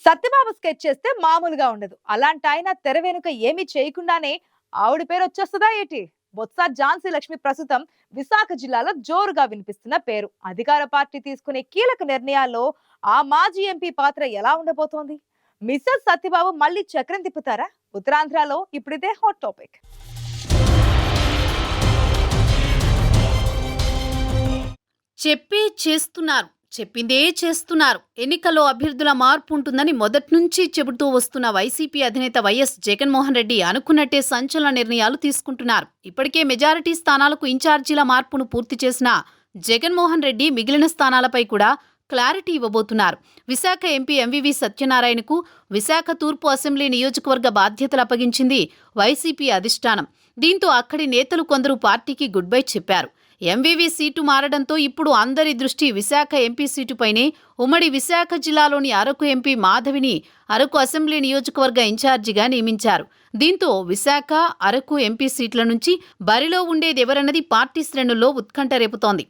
Satyababu sketch చేస్తే మామూలుగా ఉండదు. అలాంటి ఆయన తెర వెనుక ఏమీ చేయకుండానే ఆవిడ పేరు వచ్చేస్తుందా ఏటి? బొత్స ఝాన్సీ లక్ష్మి ప్రస్తుతం విశాఖ జిల్లాలో జోరుగా వినిపిస్తున్న పేరు. అధికార పార్టీ తీసుకునే కీలక నిర్ణయాల్లో ఆ మాజీ ఎంపీ పాత్ర ఎలా ఉండబోతోంది? మిస్సెస్ సత్యబాబు మళ్ళీ చక్రం తిప్పుతారా? ఉత్తరాంధ్రలో ఇప్పుడిదే హాట్ టాపిక్. చెప్పే చేస్తున్నారు. చెప్పిందే చేస్తున్నారు. ఎన్నికల్లో అభ్యర్థుల మార్పు ఉంటుందని మొదట్నుంచి చెబుతూ వస్తున్న వైసీపీ అధినేత వైఎస్ జగన్మోహన్ రెడ్డి అనుకున్నట్టే సంచలన నిర్ణయాలు తీసుకుంటున్నారు. ఇప్పటికే మెజారిటీ స్థానాలకు ఇన్ఛార్జీల మార్పును పూర్తి చేసిన జగన్మోహన్ రెడ్డి మిగిలిన స్థానాలపై కూడా క్లారిటీ ఇవ్వబోతున్నారు. విశాఖ ఎంపీ ఎంవివి సత్యనారాయణకు విశాఖ తూర్పు అసెంబ్లీ నియోజకవర్గ బాధ్యతలు అప్పగించింది వైసీపీ అధిష్టానం. దీంతో అక్కడి నేతలు కొందరు పార్టీకి గుడ్ బై చెప్పారు. ఎంవివి సీటు మారడంతో ఇప్పుడు అందరి దృష్టి విశాఖ ఎంపీ సీటుపైనే. ఉమ్మడి విశాఖ జిల్లాలోని అరకు ఎంపీ మాధవిని అరకు అసెంబ్లీ నియోజకవర్గ ఇన్ఛార్జిగా నియమించారు. దీంతో విశాఖ, అరకు ఎంపీ సీట్ల నుంచి బరిలో ఉండేదెవరన్నది పార్టీ శ్రేణుల్లో ఉత్కంఠ రేపుతోంది.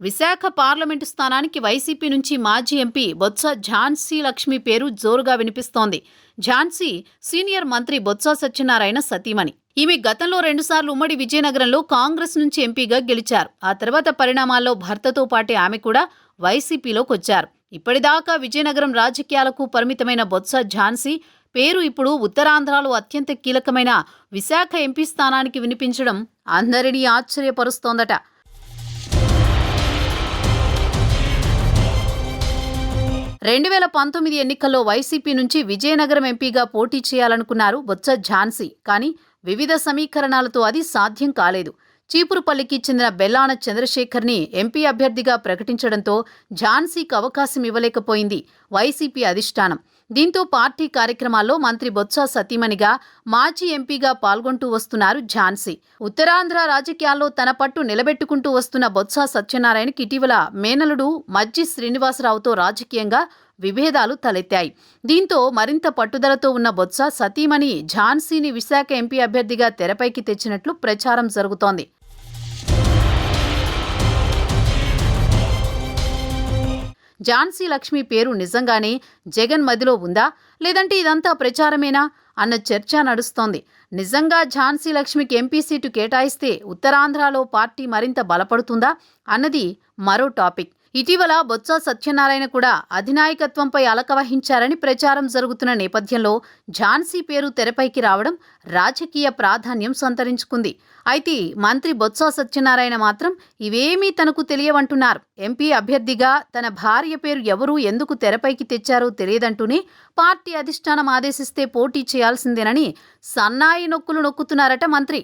విశాఖ పార్లమెంటు స్థానానికి వైసీపీ నుంచి మాజీ ఎంపీ బొత్స ఝాన్సీ లక్ష్మి పేరు జోరుగా వినిపిస్తోంది. ఝాన్సీ సీనియర్ మంత్రి బొత్స సత్యనారాయణ సతీమణి. ఈమె గతంలో 2 సార్లు ఉమ్మడి విజయనగరంలో కాంగ్రెస్ నుంచి ఎంపీగా గెలిచారు. ఆ తర్వాత పరిణామాల్లో భర్తతో పాటే ఆమె కూడా వైసీపీలోకి వచ్చారు. ఇప్పటిదాకా విజయనగరం రాజకీయాలకు పరిమితమైన బొత్స ఝాన్సీ పేరు ఇప్పుడు ఉత్తరాంధ్రలో అత్యంత కీలకమైన విశాఖ ఎంపీ స్థానానికి వినిపించడం అందరినీ ఆశ్చర్యపరుస్తోందట. 2019 ఎన్నికల్లో వైసీపీ నుంచి విజయనగరం ఎంపీగా పోటీ చేయాలనుకున్నారు బొత్స ఝాన్సీ. కానీ వివిధ సమీకరణాలతో అది సాధ్యం కాలేదు. చీపురుపల్లికి చెందిన బెల్లాన చంద్రశేఖర్ని ఎంపీ అభ్యర్థిగా ప్రకటించడంతో ఝాన్సీకి అవకాశం ఇవ్వలేకపోయింది వైసీపీ అధిష్టానం. దీంతో పార్టీ కార్యక్రమాల్లో మంత్రి బొత్స సతీమణిగా మాజీ ఎంపీగా పాల్గొంటూ వస్తున్నారు ఝాన్సీ. ఉత్తరాంధ్ర రాజకీయాల్లో తన పట్టు నిలబెట్టుకుంటూ వస్తున్న బొత్స సత్యనారాయణకి ఇటీవల మేనలుడు మజ్జి శ్రీనివాసరావుతో రాజకీయంగా విభేదాలు తలెత్తాయి. దీంతో మరింత పట్టుదలతో ఉన్న బొత్స సతీమణి ఝాన్సీని విశాఖ ఎంపీ అభ్యర్థిగా తెరపైకి తెచ్చినట్లు ప్రచారం జరుగుతోంది. ఝాన్సీ లక్ష్మి పేరు నిజంగానే జగన్ మదిలో ఉందా, లేదంటే ఇదంతా ప్రచారమేనా అన్న చర్చ నడుస్తోంది. నిజంగా ఝాన్సీ లక్ష్మికి ఎంపీ సీటు కేటాయిస్తే ఉత్తరాంధ్రలో పార్టీ మరింత బలపడుతుందా అన్నది మరో టాపిక్. ఇటీవల బొత్స సత్యనారాయణ కూడా అధినాయకత్వంపై అలక వహించారని ప్రచారం జరుగుతున్న నేపథ్యంలో ఝాన్సీ పేరు తెరపైకి రావడం రాజకీయ ప్రాధాన్యం సంతరించుకుంది. అయితే మంత్రి బొత్స సత్యనారాయణ మాత్రం ఇవేమీ తనకు తెలియవంటున్నారు. ఎంపీ అభ్యర్థిగా తన భార్య పేరు ఎవరూ ఎందుకు తెరపైకి తెచ్చారో తెలియదంటూనే పార్టీ అధిష్టానం ఆదేశిస్తే పోటీ చేయాల్సిందేనని సన్నాయి నొక్కులు నొక్కుతున్నారట మంత్రి.